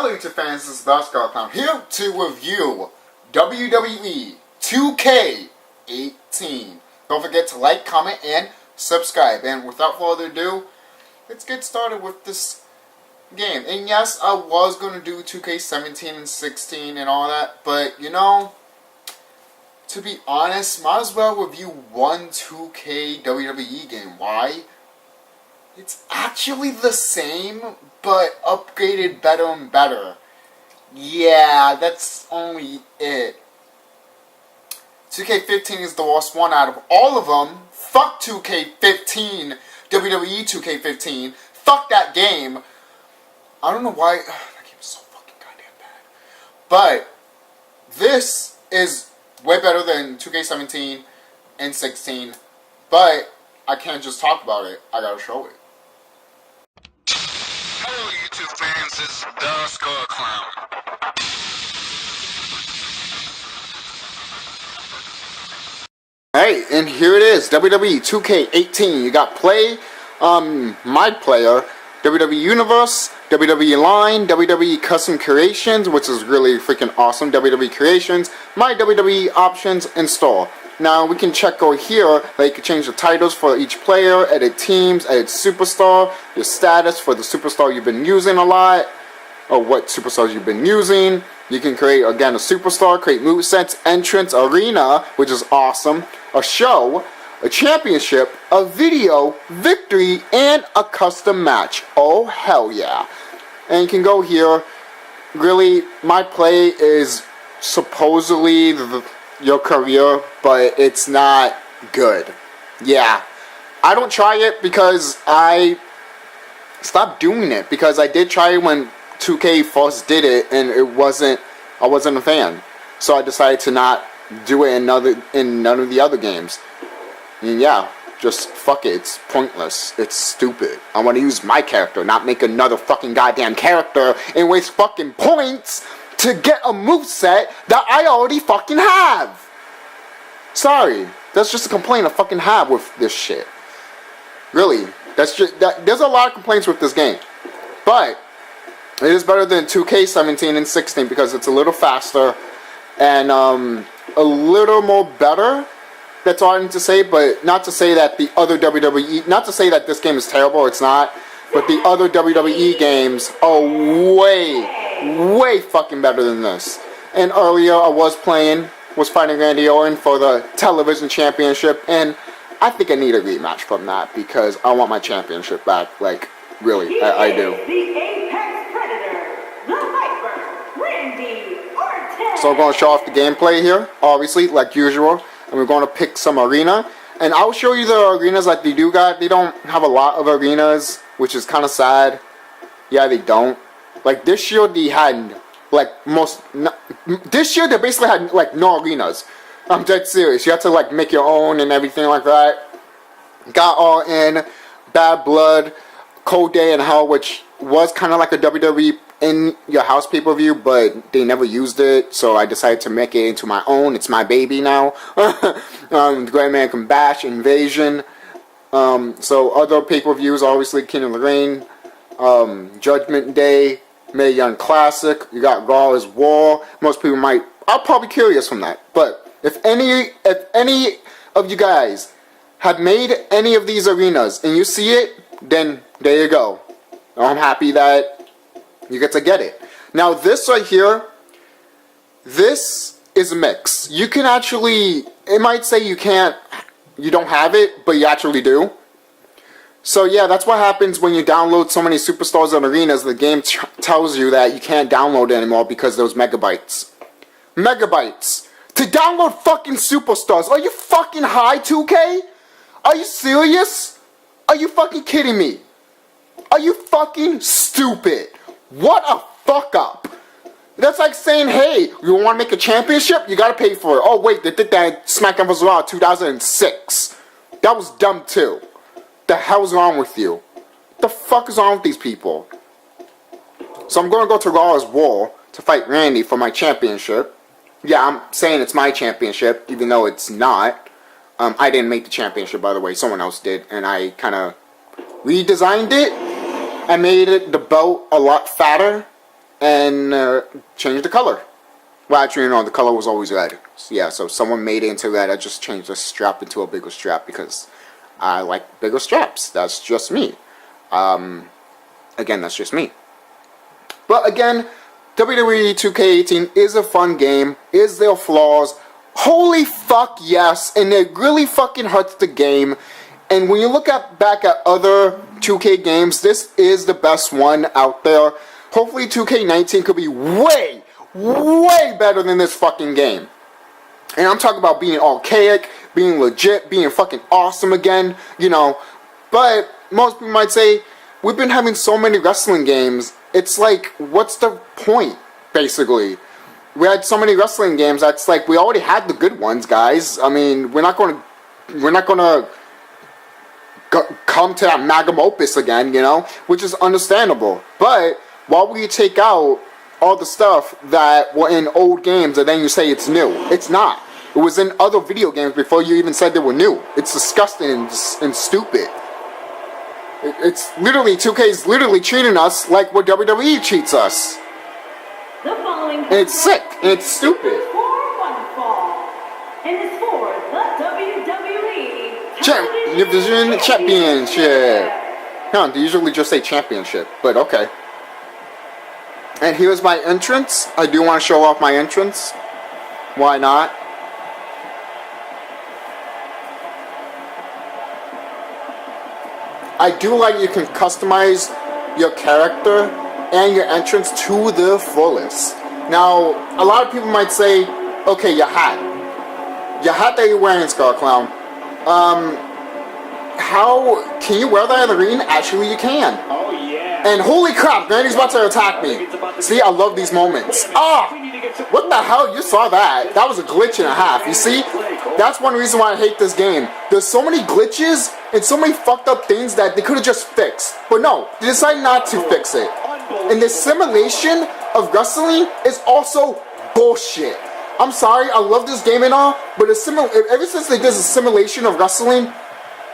Hello YouTube fans, this is TheSkullKlown here to review WWE 2K18. Don't forget to like, comment, and subscribe. And without further ado, let's get started with this game. And yes, I was going to do 2K17 and 16 and all that, but you know, to be honest, might as well review one 2K WWE game. Why? It's actually the same, but upgraded better and better. Yeah, that's only it. 2K15 is the worst one out of all of them. Fuck 2K15, WWE 2K15. Fuck that game. I don't know why. That game is so fucking goddamn bad. But this is way better than 2K17 and 16. But I can't just talk about it. I gotta show it. Hello YouTube fans, this is TheSkullKlown. Hey, and here it is, WWE 2K18. You got play, my player, WWE Universe, WWE Line, WWE Custom Creations, which is really freaking awesome, WWE Creations, my WWE Options, install. Now, we can check over here that you can change the titles for each player, edit teams, edit superstar, your status for the superstar you've been using a lot, or what superstars you've been using. You can create, again, a superstar, create movesets, entrance, arena, which is awesome, a show, a championship, a video, victory, and a custom match. Oh, hell yeah. And you can go here. Really, my play is supposedly your career, but it's not good. Yeah, I don't try it because I stopped doing it, because I did try it when 2K first did it, and I wasn't a fan. So I decided to not do it in none of the other games. And yeah, just fuck it. It's pointless. It's stupid. I want to use my character, not make another fucking goddamn character and waste fucking points to get a moveset that I already fucking have. Sorry, that's just a complaint I fucking have with this shit. Really, that's just there's a lot of complaints with this game, but it is better than 2K17 and 16 because it's a little faster and a little more better. That's all I need to say, but not to say that the other WWE, not to say that this game is terrible, it's not, but the other WWE games are way fucking better than this. And earlier I was fighting Randy Orton for the television championship, and I think I need a rematch from that because I want my championship back. Like, really, I do. So we're going to show off the gameplay here, obviously, like usual, and we're going to pick some arena. And I'll show you the arenas that they do got. They don't have a lot of arenas, which is kind of sad. Yeah, they don't. Like this year, they had this year they basically had like no arenas. I'm dead serious. You have to like make your own and everything like that. Got All In, Bad Blood, Cold Day in Hell, which was kind of like a WWE in your house pay-per-view, but they never used it, so I decided to make it into my own. It's my baby now. The Great American Bash, Invasion. So other pay-per-views, obviously King of the Ring, Judgment Day, Mae Young Classic. You got Raw is War. Most people are probably curious from that. But if any of you guys have made any of these arenas and you see it, then there you go. I'm happy that you get to get it. Now this right here, this is a mix. You can actually, it might say you don't have it, but you actually do. So yeah, that's what happens when you download so many superstars and arenas. The game tells you that you can't download it anymore because those megabytes. Megabytes. To download fucking superstars. Are you fucking high, 2K? Are you serious? Are you fucking kidding me? Are you fucking stupid? What a fuck up. That's like saying, hey, you want to make a championship? You gotta pay for it. Oh wait, they did that in SmackDown vs. Raw 2006. That was dumb too. The hell's wrong with you? The fuck is wrong with these people? So I'm gonna go to Raw as War to fight Randy for my championship. Yeah, I'm saying it's my championship, even though it's not. I didn't make the championship, by the way. Someone else did, and I kind of redesigned it. I made the belt a lot fatter and changed the color. Well, actually, the color was always red. So, yeah, so someone made it into red. I just changed the strap into a bigger strap because I like bigger straps. That's just me. Again, that's just me. But again, WWE 2K18 is a fun game. Is there flaws? Holy fuck yes, and it really fucking hurts the game. And when you look back at other 2K games, this is the best one out there. Hopefully 2K19 could be way better than this fucking game. And I'm talking about being archaic, being legit, being fucking awesome again, But most people might say, we've been having so many wrestling games, it's like, what's the point, basically? We had so many wrestling games that's like, we already had the good ones, guys. I mean, we're not gonna come to that magnum opus again, which is understandable. But while we take out all the stuff that were in old games and then you say it's new, it's not. It was in other video games before you even said they were new. It's disgusting and stupid. It's literally, 2K's literally treating us like what WWE treats us. And it's sick, and it's stupid. And it's for the WWE Division Championship. Huh, they usually just say championship, but okay. And here's my entrance. I do want to show off my entrance. Why not? I do like you can customize your character and your entrance to the fullest. Now, a lot of people might say, okay, your hat. Your hat that you're wearing, TheSkullKlown. How can you wear that in the ring? Actually, you can. Oh, yeah. And holy crap, Randy's about to attack me. See, I love these moments. Ah! What the hell? You saw that. That was a glitch and a half. You see? That's one reason why I hate this game. There's so many glitches and so many fucked up things that they could have just fixed. But no, they decided not to fix it. And the simulation of wrestling is also bullshit. I'm sorry, I love this game and all, but ever since they did a simulation of wrestling,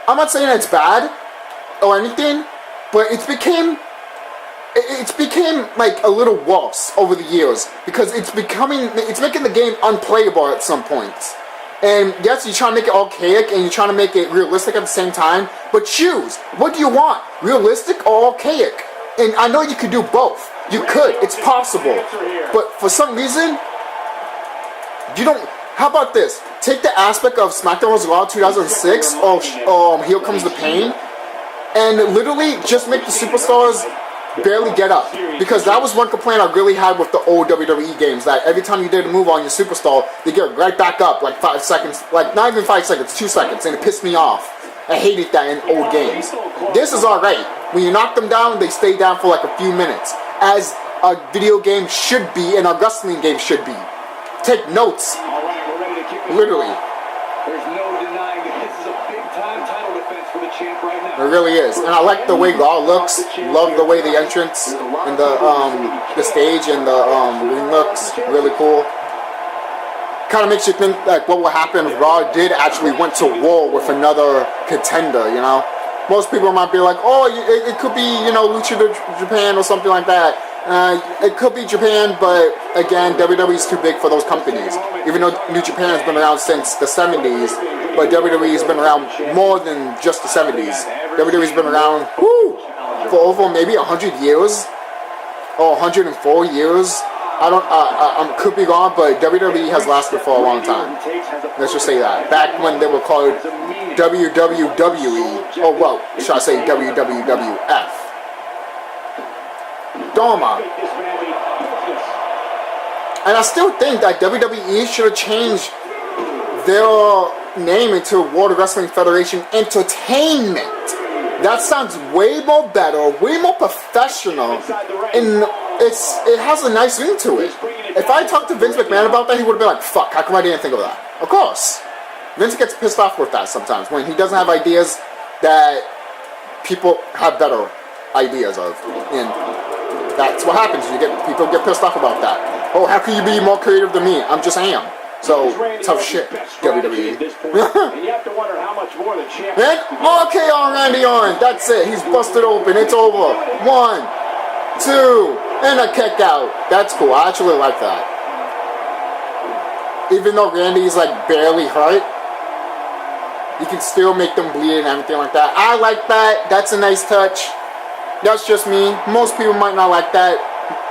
I'm not saying it's bad or anything, but it's became like a little worse over the years because it's making the game unplayable at some points. And yes, you're trying to make it archaic and you're trying to make it realistic at the same time, but choose. What do you want? Realistic or archaic? And I know you could do both. You could. It's possible. But for some reason, you don't. How about this? Take the aspect of SmackDown vs. Raw 2006 or Here Comes the Pain and literally just make the superstars barely get up. Because that was one complaint I really had with the old WWE games, that every time you did a move on your superstar, they get right back up like 5 seconds, like not even 5 seconds, 2 seconds, and it pissed me off. I hated that in old games. This is alright. When you knock them down, they stay down for like a few minutes, as a video game should be and a wrestling game should be. Take notes. Literally. There's no denying that this is a big-time title defense for the champ right now. It really is, and I like the way Raw looks. Love the way the entrance and the stage and the ring looks. Really cool. Kind of makes you think like what would happen if Raw did actually went to war with another contender. Most people might be like, oh, it could be Lucha Japan or something like that. It could be Japan, but again, WWE's too big for those companies. Even though New Japan has been around since the 70s, but WWE has been around more than just the 70s. WWE's been around for over maybe 100 years or 104 years. I could be wrong, but WWE has lasted for a long time. Let's just say that. Back when they were called WWWE, or well, should I say WWWF? Doma. And I still think that WWE should have changed their name into World Wrestling Federation Entertainment. That sounds way more better, way more professional, and it has a nice ring to it. If I talked to Vince McMahon about that, he would have been like, fuck, how come I didn't think of that? Of course. Vince gets pissed off with that sometimes, when he doesn't have ideas that people have better ideas of. And that's what happens. People get pissed off about that. Oh, how can you be more creative than me? I'm just am. So, tough shit, WWE. And RKO Randy Orton. That's it. He's busted open. It's over. 1, 2, And a kick out. That's cool. I actually like that. Even though Randy's like barely hurt, you can still make them bleed and everything like that. I like that. That's a nice touch. That's just me. Most people might not like that.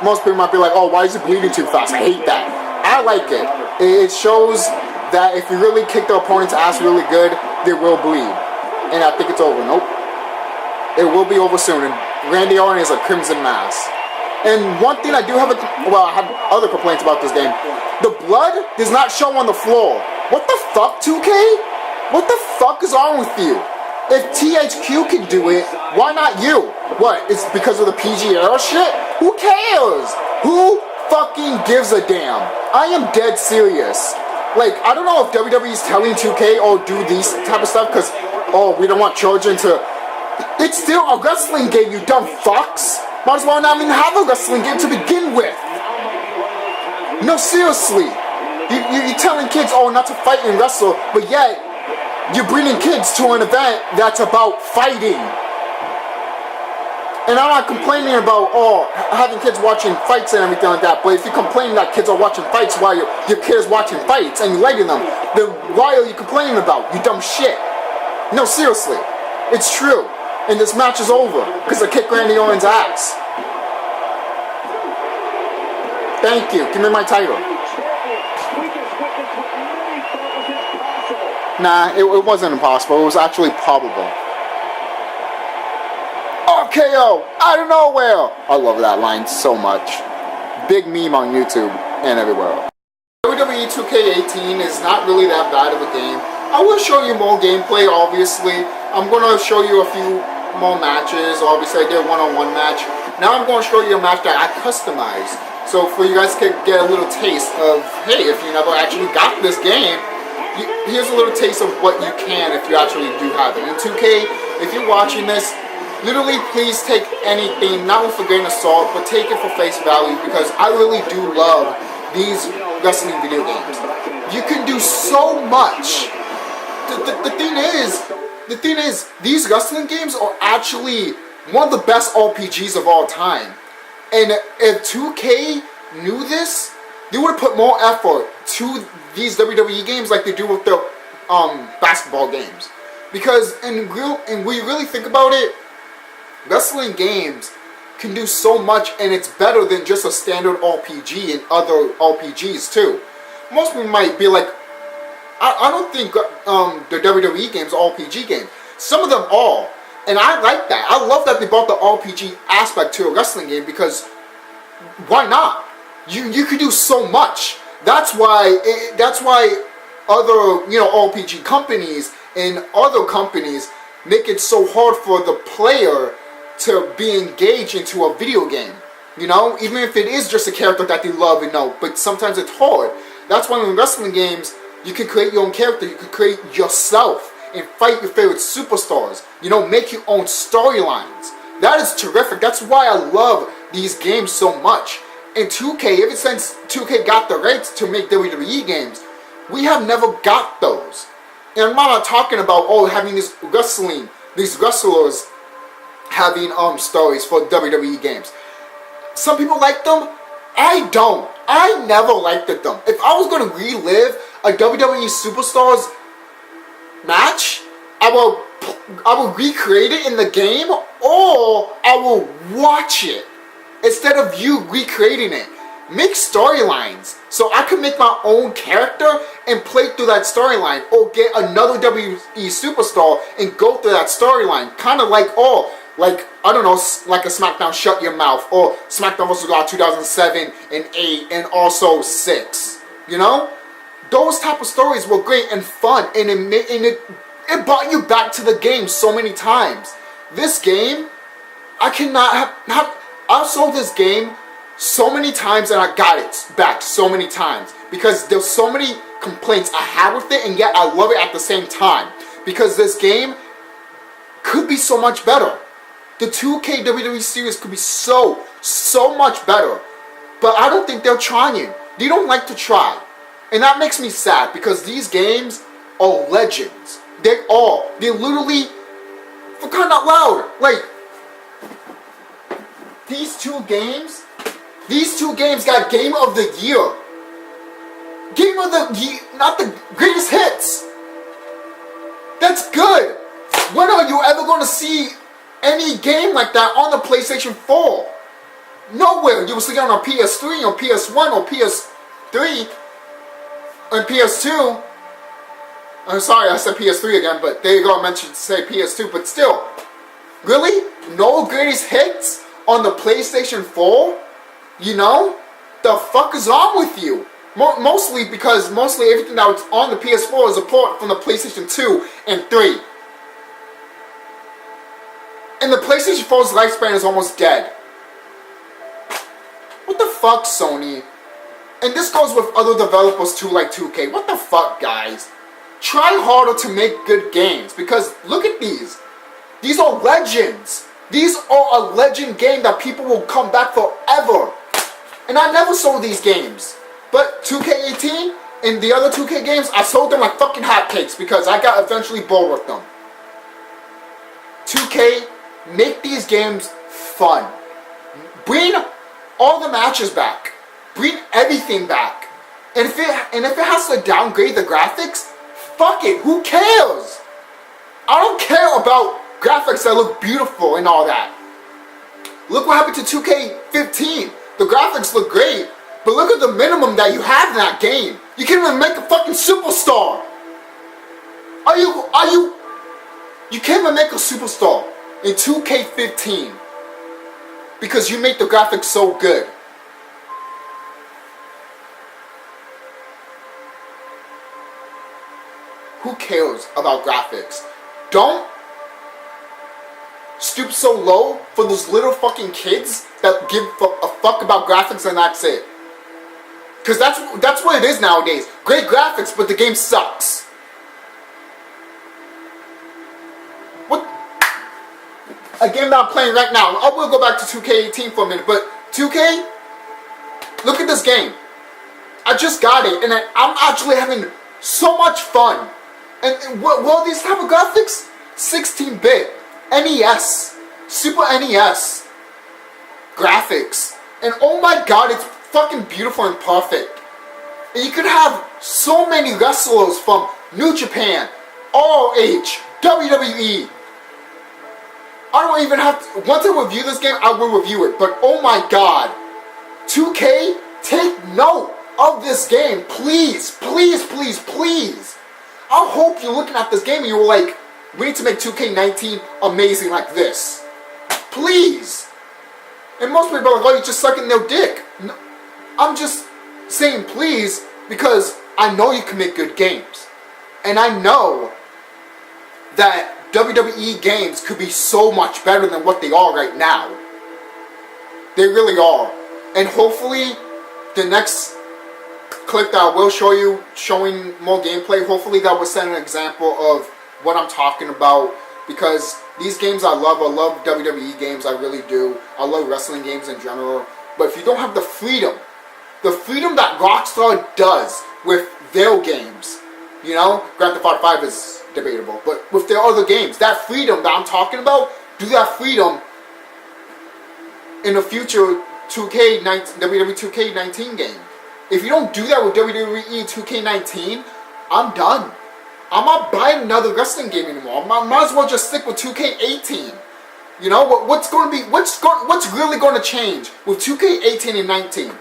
Most people might be like, oh, why is he bleeding too fast? I hate that. I like it. It shows that if you really kick the opponent's ass really good, they will bleed. And I think it's over. Nope. It will be over soon. And Randy Orton is a Crimson Mass. And one thing I do have, I have other complaints about this game. The blood does not show on the floor. What the fuck, 2K? What the fuck is wrong with you? If THQ can do it, why not you? What, it's because of the PG era shit? Who cares? Who fucking gives a damn? I am dead serious. Like, I don't know if WWE is telling 2K, oh, do these type of stuff, because, oh, we don't want children to... It's still a wrestling game, you dumb fucks. Might as well not even have a wrestling game to begin with. No, seriously. You're telling kids, oh, not to fight and wrestle, but yet you're bringing kids to an event that's about fighting. And I'm not complaining about, oh, having kids watching fights and everything like that, but if you complain that kids are watching fights while your kid is watching fights and you're liking them, then why are you complaining about? You dumb shit. No, seriously. It's true. And this match is over because I kicked Randy Orton's ass. Thank you. Give me my title. Nah, it wasn't impossible. It was actually probable. RKO out of nowhere. I love that line so much. Big meme on YouTube and everywhere. WWE 2K18 is not really that bad of a game. I will show you more gameplay, obviously. I'm going to show you a few more matches. Obviously, I did a one-on-one match. Now I'm going to show you a match that I customized. So for you guys to get a little taste of, hey, if you never actually got this game, here's a little taste of what you can if you actually do have it. And 2K, if you're watching this, literally please take anything, not with a grain of salt, but take it for face value, because I really do love these wrestling video games. You can do so much. The thing is, these wrestling games are actually one of the best RPGs of all time. And if 2K knew this, they would have put more effort to these WWE games like they do with the basketball games. Because when you really think about it, wrestling games can do so much, and it's better than just a standard RPG and other RPGs too. Most people might be like, I don't think the WWE games are RPG games. Some of them are. And I like that. I love that they brought the RPG aspect to a wrestling game, because why not? You can do so much. That's why other RPG companies and other companies make it so hard for the player to be engaged into a video game. Even if it is just a character that they love and know, but sometimes it's hard. That's why in wrestling games you can create your own character. You can create yourself and fight your favorite superstars. Make your own storylines. That is terrific. That's why I love these games so much. And 2K, ever since 2K got the rights to make WWE games, we have never got those. And I'm not talking about having these wrestlers having stories for WWE games. Some people like them. I don't. I never liked them. If I was going to relive a WWE Superstars match, I will recreate it in the game, or I will watch it instead of you recreating it. Make storylines so I can make my own character and play through that storyline, or get another WWE superstar and go through that storyline. Kind of like I don't know, like a SmackDown Shut Your Mouth, or SmackDown vs. Raw 2007 and 8 and also 6. Those type of stories were great and fun, and it brought you back to the game so many times. This game, I cannot have I've sold this game so many times and I got it back so many times, because there's so many complaints I have with it, and yet I love it at the same time, because this game could be so much better. The 2K WWE series could be so much better, but I don't think they're trying. They don't like to try. And that makes me sad, because these games are legends. They're literally, for crying out loud, like, these two games These two games got Game of the Year. Game of the Year, not the greatest hits. That's good. When are you ever going to see any game like that on the PlayStation 4? Nowhere. You will see it on a PS3 or PS1 or PS3 and PS2. I'm sorry, I said PS3 again, but there you go, I meant to say PS2, but still. Really? No greatest hits on the PlayStation 4? You know? The fuck is wrong with you? Mostly because everything that was on the PS4 is a port from the PlayStation 2 and 3. And the PlayStation 4's lifespan is almost dead. What the fuck, Sony? And this goes with other developers too, like 2K. What the fuck, guys? Try harder to make good games, because look at these. These are legends. These are a legend game that people will come back forever. And I never sold these games. But 2K18 and the other 2K games, I sold them like fucking hotcakes because I got eventually bored with them. 2K, make these games fun. Bring all the matches back. Bring everything back. And if it has to downgrade the graphics, fuck it, who cares? I don't care about graphics that look beautiful and all that. Look what happened to 2K15. The graphics look great, but look at the minimum that you have in that game. You can't even make a fucking superstar. You can't even make a superstar in 2K15 because you make the graphics so good. Who cares about graphics? Don't stoop so low for those little fucking kids that give a fuck about graphics and that's it. Because that's what it is nowadays. Great graphics, but the game sucks. What? A game that I'm playing right now. I will go back to 2K18 for a minute, but 2K, look at this game. I just got it, and I'm actually having so much fun. And what these type of graphics? 16-bit, NES, Super NES graphics. And oh my god, it's fucking beautiful and perfect. And you could have so many wrestlers from New Japan, ROH, WWE. I don't even have to, once I review this game, I will review it. But oh my god, 2K, take note of this game. Please, please, please, please. I hope you're looking at this game and you're like, we need to make 2K19 amazing like this. Please. And most people are like, oh, you're just sucking their dick. No, I'm just saying please because I know you can make good games. And I know that WWE games could be so much better than what they are right now. They really are. And hopefully the next clip that I will show you, showing more gameplay, hopefully that will set an example of what I'm talking about, because these games I love WWE games, I really do. I love wrestling games in general, but if you don't have the freedom that Rockstar does with their games, you know, Grand Theft Auto 5 is debatable, but with their other games, that freedom that I'm talking about, do that freedom in a future WWE 2K19 game. If you don't do that with WWE 2K19, I'm done. I'm not buying another wrestling game anymore. I might as well just stick with 2K18. You know, what's really going to change with 2K18 and 19?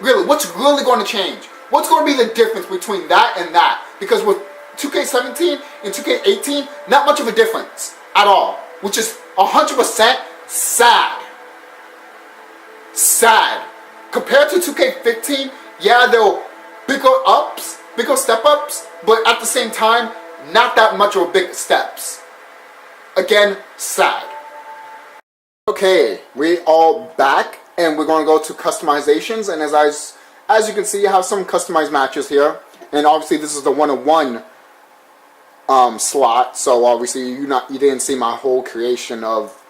Really, what's really going to change? What's going to be the difference between that and that? Because with 2K17 and 2K18, not much of a difference at all. Which is 100% sad. Sad. Compared to 2K15, yeah, there were bigger step-ups, but at the same time, not that much of big steps. Again, sad. Okay, we are back, and we're going to go to customizations, and as you can see, I have some customized matches here, and obviously this is the 1-on-1 slot, so obviously you didn't see my whole creation of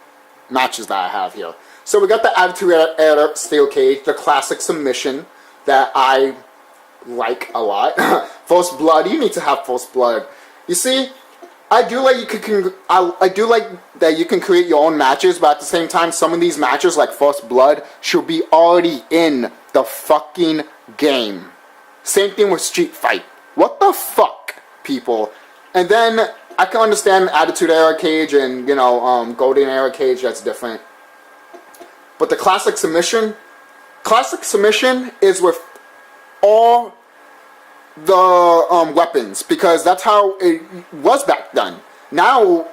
matches that I have here. So we got the Attitude Era Steel Cage, the classic submission that I like a lot. First Blood, you need to have First Blood. You see, I do like I do like that you can create your own matches, but at the same time, some of these matches, like First Blood, should be already in the fucking game. Same thing with Street Fight. What the fuck, people? And then I can understand Attitude Era Cage and, you know, Golden Era Cage, that's different. But the Classic Submission is with all the weapons, because that's how it was back then. Now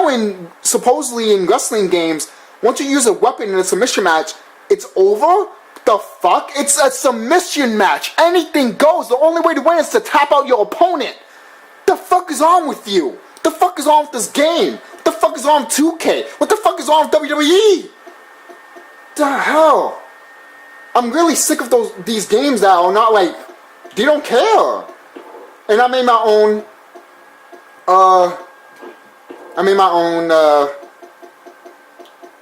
in supposedly in wrestling games, once you use a weapon in a submission match, it's over. The fuck? It's a submission match. Anything goes. The only way to win is to tap out your opponent. The fuck is on with you? The fuck is on with this game? What the fuck is on with 2K? What the fuck is on with WWE? The hell? I'm really sick of these games that are not like, they don't care. And I made my own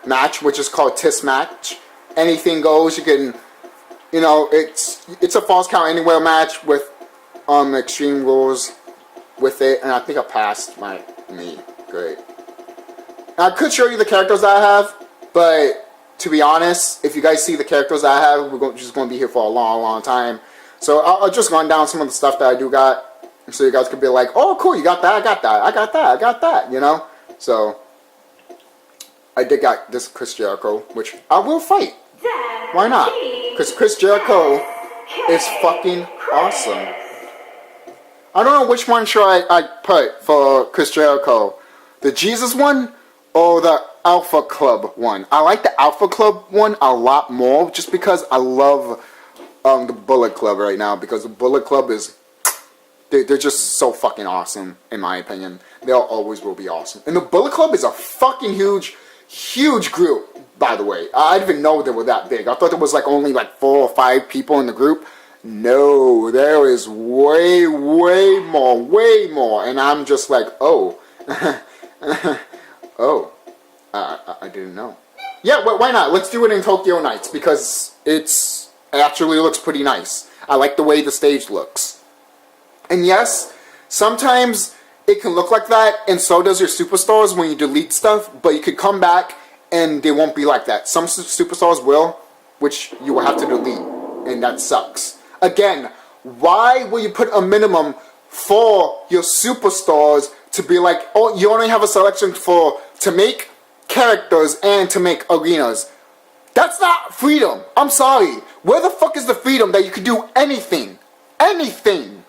match, which is called TIS match. Anything goes. You can, you know, it's a false count anywhere match with extreme rules with it, and I think I passed me. Great. Now, I could show you the characters that I have, but to be honest, if you guys see the characters that I have, we're just going to be here for a long time. So I'll just run down some of the stuff that I do got, so you guys could be like, oh cool, you got that, I got that, I got that, I got that, you know? So I did got this Chris Jericho, which I will fight. Why not? Because Chris Jericho is fucking awesome. I don't know which one should I put for Chris Jericho. The Jesus one or the Alpha Club one? I like the Alpha Club one a lot more, just because I love the Bullet Club right now, because the Bullet Club is, they're just so fucking awesome, in my opinion. They always will be awesome. And the Bullet Club is a fucking huge group, by the way. I didn't even know they were that big. I thought there was like only like 4 or 5 people in the group. No, there is way more. And I'm just like, oh. Oh. I didn't know. Yeah, why not? Let's do it in Tokyo Nights, because it actually looks pretty nice. I like the way the stage looks. And yes, sometimes it can look like that, and so does your superstars when you delete stuff, but you could come back and they won't be like that. Some superstars will, which you will have to delete, and that sucks. Again, why will you put a minimum for your superstars to be like, oh, you only have a selection to make characters and to make arenas? That's not freedom. I'm sorry. Where the fuck is the freedom that you could do anything? Anything.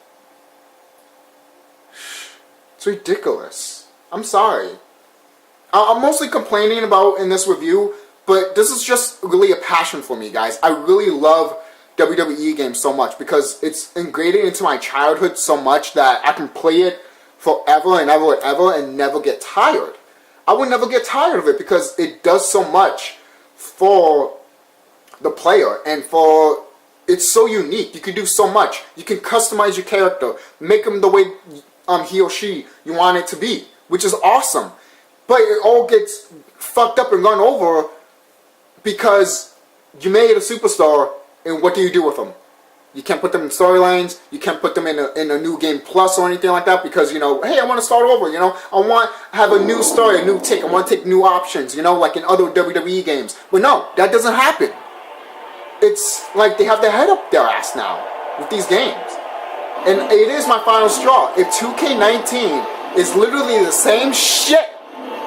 It's ridiculous. I'm sorry. I'm mostly complaining about in this review, but this is just really a passion for me, guys. I really love WWE games so much because it's ingrained into my childhood so much that I can play it forever and ever and ever and never get tired. I would never get tired of it because it does so much for the player, and it's so unique. You can do so much. You can customize your character, make him the way he or she you want it to be, which is awesome. But it all gets fucked up and run over because you made a superstar, and what do you do with them? You can't put them in storylines. You can't put them in a new game plus or anything like that because, you know, hey, I want to start over, you know. I want to have a new story, a new take. I want to take new options, you know, like in other WWE games. But no, that doesn't happen. It's like they have their head up their ass now with these games. And it is my final straw. If 2K19 is literally the same shit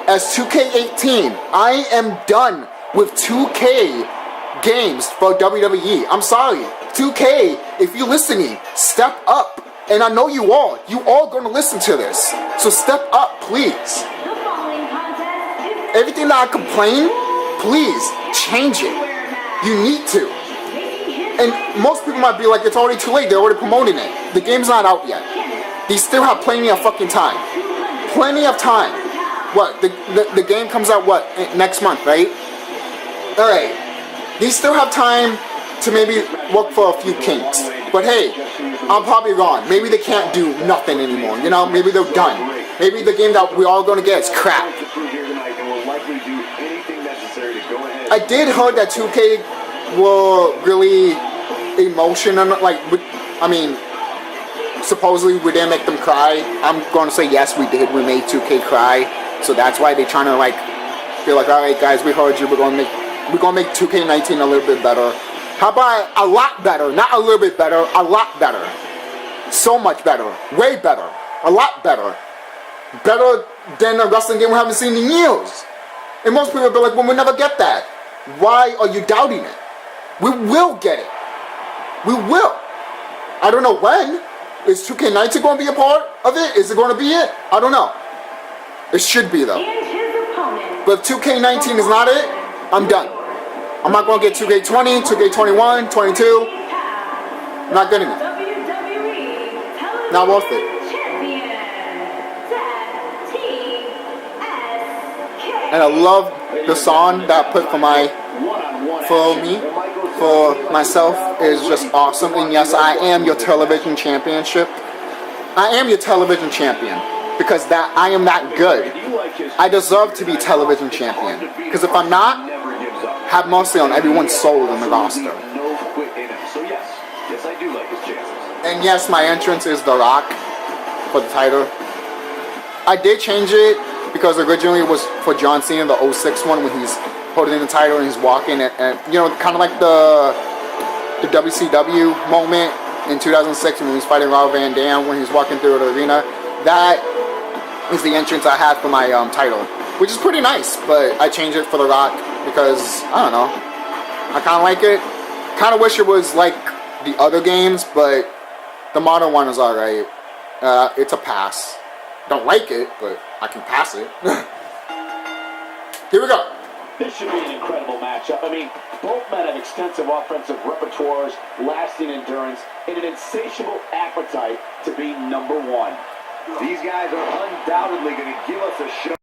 as 2K18, I am done with 2K games for WWE. I'm sorry. 2K, if you're listening, step up. And I know you all. You all gonna listen to this. So step up, please. Everything that I complain, please change it. You need to. And most people might be like, it's already too late. They're already promoting it. The game's not out yet. They still have plenty of fucking time. Plenty of time. What? The game comes out, what? Next month, right? Alright. They still have time to maybe work for a few kinks. But hey, I'm probably wrong. Maybe they can't do nothing anymore. You know, maybe they're done. Maybe the game that we're all gonna get is crap. I did heard that 2K were really emotional, like, I mean, supposedly we didn't make them cry. I'm going to say yes, we did. We made 2K cry. So that's why they're trying to like feel like, all right, guys, we heard you. We're gonna make 2K19 a little bit better. How about a lot better? Not a little bit better. A lot better. So much better. Way better. A lot better. Better than a wrestling game we haven't seen in years. And most people will be like, well, we'll never get that. Why are you doubting it? We will get it. We will. I don't know when. Is 2K19 going to be a part of it? Is it going to be it? I don't know. It should be though. But if 2K19 is not it, I'm done. I'm not going to get 2K20, 2K21, 22. I'm not getting it. Not worth it. And I love the song that I put for myself is just awesome. And yes, I am your television championship. I am your television champion because I am that good. I deserve to be television champion because if I'm not, have mercy on everyone's soul in the roster. And yes, my entrance is The Rock for the title. I did change it because originally it was for John Cena, the 06 one, when he's holding the title and he's walking, and you know, kind of like the WCW moment in 2006 when he was fighting Rob Van Dam when he was walking through the arena. That is the entrance I had for my title, which is pretty nice, but I changed it for The Rock because, I don't know, I kind of like it. Kind of wish it was like the other games, but the modern one is alright. It's a pass. Don't like it, but I can pass it. Here we go. This should be an incredible matchup. I mean, both men have extensive offensive repertoires, lasting endurance, and an insatiable appetite to be number one. These guys are undoubtedly going to give us a show.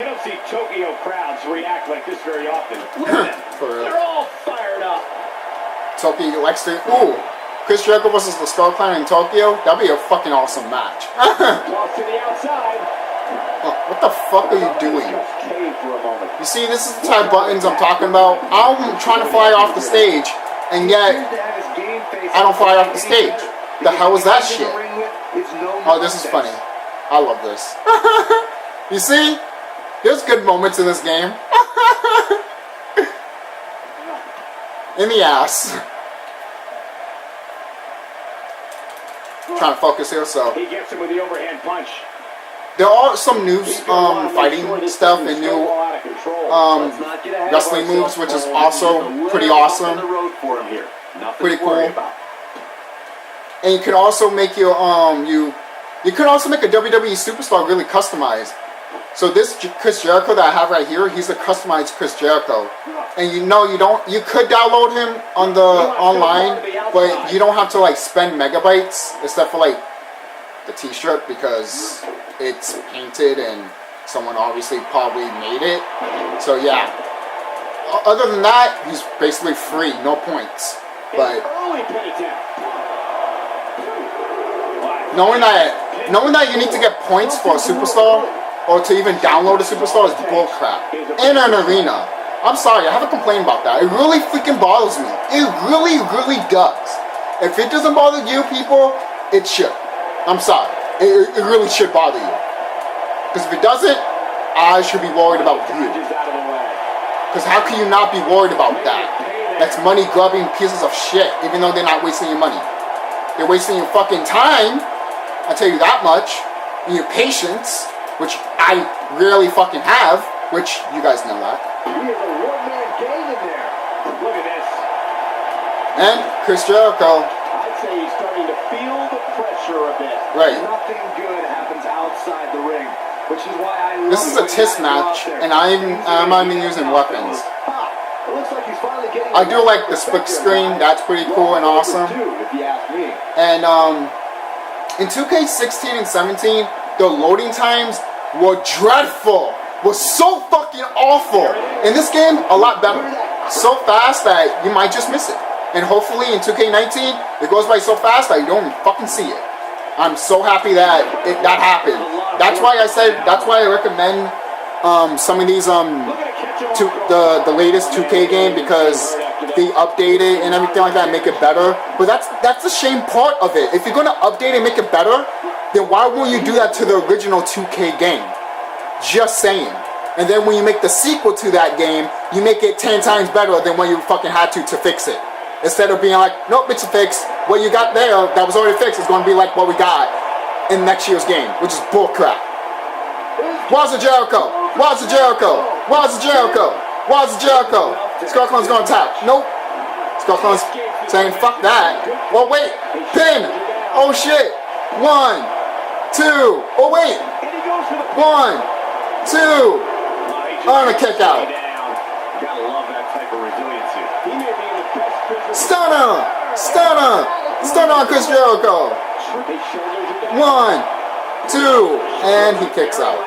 I don't see Tokyo crowds react like this very often. Look at them. They're all fired up. Tokyo likes to... Ooh. Chris Jericho versus TheSkullKlown in Tokyo? That'd be a fucking awesome match. Off to the outside. What the fuck are you doing? You see, this is the type of buttons I'm talking about. I'm trying to fly off the stage, and yet I don't fly off the stage. The hell was that shit? Oh, this is funny. I love this. You see? There's good moments in this game. In the ass. Trying to focus here, so he gets him with the overhand punch. There are some new fighting stuff and new wrestling moves, which is also pretty awesome. Pretty cool. And you can also make your you can also make a WWE superstar really customized. So this Chris Jericho that I have right here, he's a customized Chris Jericho. And you could download him on the online, but you don't have to like spend megabytes except for like the t-shirt because it's painted and someone obviously probably made it. So yeah. Other than that, he's basically free, no points. But knowing that you need to get points for a superstar or to even download a superstar is bullcrap. In an arena. I'm sorry, I have a complaint about that. It really freaking bothers me. It really, really does. If it doesn't bother you people, it should. I'm sorry. It really should bother you. Because if it doesn't, I should be worried about you. Because how can you not be worried about that? That's money grubbing pieces of shit, even though they're not wasting your money. They're wasting your fucking time, I'll tell you that much, and your patience, which I rarely fucking have, which you guys know that. We have a one-man game in there. Look at this. And Chris Jericho. I'd say he's starting to feel the pressure a bit. Right. Nothing good happens outside the ring, which is why I love this is a TIS match, and I'm not even using weapons. It looks like he's finally getting I do like the split screen. That's pretty cool and awesome. If you ask me. And in 2K16 and 17, the loading times were dreadful. Was so fucking awful. In this game, a lot better. So fast that you might just miss it. And hopefully in 2K19, it goes by so fast that you don't even fucking see it. I'm so happy that that happened. That's why I recommend some of these the latest 2K game, because they update it and everything like that and make it better. But that's the shame part of it. If you're gonna update and make it better, then why won't you do that to the original 2K game? Just saying. And then when you make the sequel to that game, you make it 10 times better than when you fucking had to fix it. Instead of being like, nope, it's a fix. What you got there that was already fixed is going to be like what we got in next year's game, which is bullcrap. Where's the Jericho? Where's the Jericho? Where's the Jericho? Where's the Jericho? SkullKlown's going to tap. Nope. SkullKlown's saying, fuck that. Oh, wait. Pin. Oh, shit. 1, 2. Oh, wait. 1, 2. On a kick out. Stunner! Stunner! Stunner on Chris Jericho. 1, 2, and he kicks out.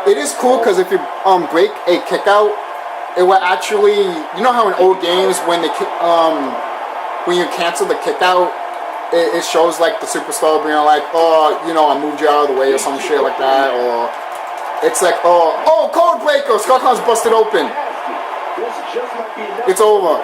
It is cool because if you break a kick out, it will actually, you know how in old games when they when you cancel the kick out, it shows like the superstar being like, oh, you know, I moved you out of the way or some shit like that, or it's like, oh, code breaker, SkullKlown's busted open. It's over.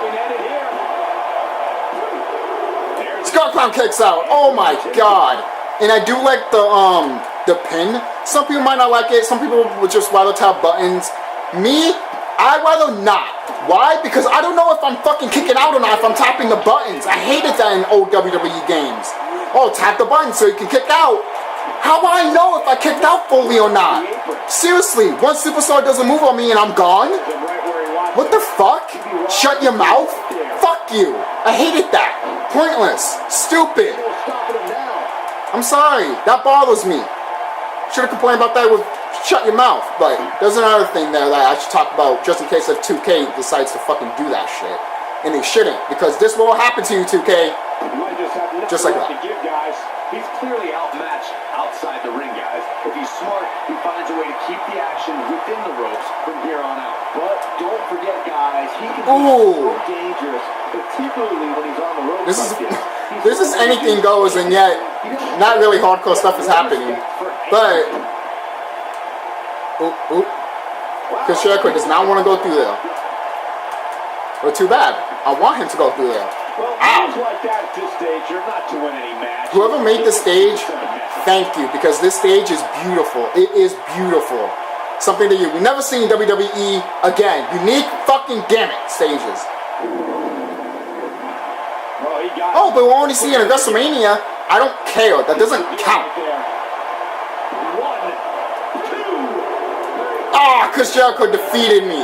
SkullKlown kicks out. Oh my god. And I do like the pin. Some people might not like it. Some people would just rather tap buttons. Me, I'd rather not. Why? Because I don't know if I'm fucking kicking out or not if I'm tapping the buttons. I hated that in old WWE games. Oh, tap the button so you can kick out. How will I know if I kicked out fully or not? Seriously, one superstar does a move on me and I'm gone? What the fuck? Shut your mouth? Fuck you. I hated that. Pointless. Stupid. I'm sorry. That bothers me. Should have complained about that with shut your mouth. But there's another thing there that I should talk about just in case if 2K decides to fucking do that shit. And they shouldn't, because this will happen to you, 2K. Just like that. He's clearly outmatched outside the ring, guys. If he's smart, he finds a way to keep the action within the ropes from here on out. But don't forget, guys, he can be so dangerous, particularly when he's on the ropes. This is anything goes, and yet not really hardcore stuff is happening. But Chris Jericho does not want to go through there. Well, too bad. I want him to go through there. Whoever made this stage, thank you, because this stage is beautiful. It is beautiful. Something that you've never seen in WWE again. Unique fucking gamut stages. Oh, but we're only seeing it at WrestleMania. I don't care. That doesn't count. Ah, Chris Jericho defeated me.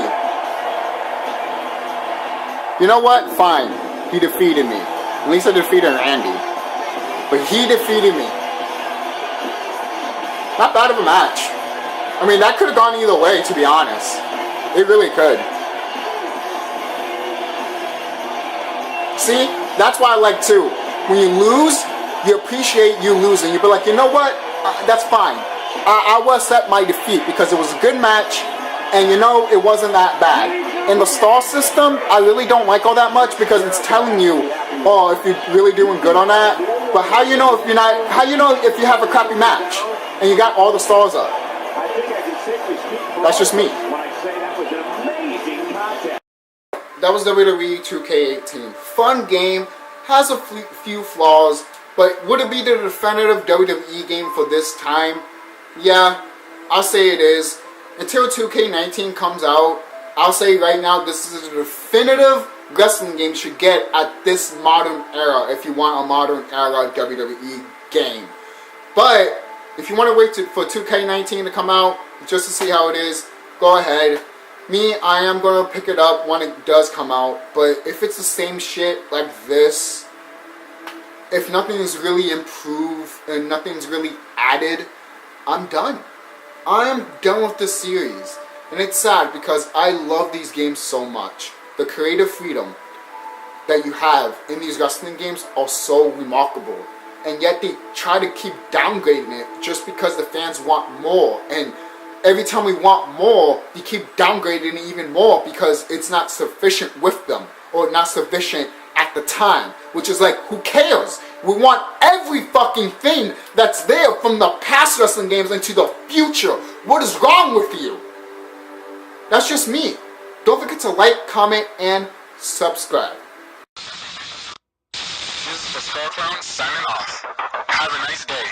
You know what? Fine. He defeated me. At least I defeated Randy. But he defeated me. Not bad of a match. I mean, that could have gone either way, to be honest. It really could. See? That's why I like too. When you lose, you appreciate you losing. You be like, you know what? That's fine. I will accept my defeat because it was a good match. And you know, it wasn't that bad. In the star system, I really don't like all that much because it's telling you, oh, if you're really doing good on that. But how you know if you're not? How you know if you have a crappy match and you got all the stars up? That's just me. That was Wwe2K18. Fun game, has a few flaws, but would it be the definitive WWE game for this time? Yeah, I'll say it is. Until 2K19 comes out, I'll say right now this is a definitive wrestling game you should get at this modern era if you want a modern era WWE game. But if you want to wait for 2K19 to come out just to see how it is, go ahead. Me, I am going to pick it up when it does come out. But if it's the same shit like this, if nothing's really improved and nothing's really added, I'm done. I am done with this series. And it's sad because I love these games so much. The creative freedom that you have in these wrestling games are so remarkable. And yet they try to keep downgrading it just because the fans want more. And every time we want more, they keep downgrading it even more because it's not sufficient with them. Or not sufficient at the time. Which is like, who cares? We want every fucking thing that's there from the past wrestling games into the future. What is wrong with you? That's just me. Don't forget to like, comment, and subscribe. This is the Skull Clown signing off. Have a nice day.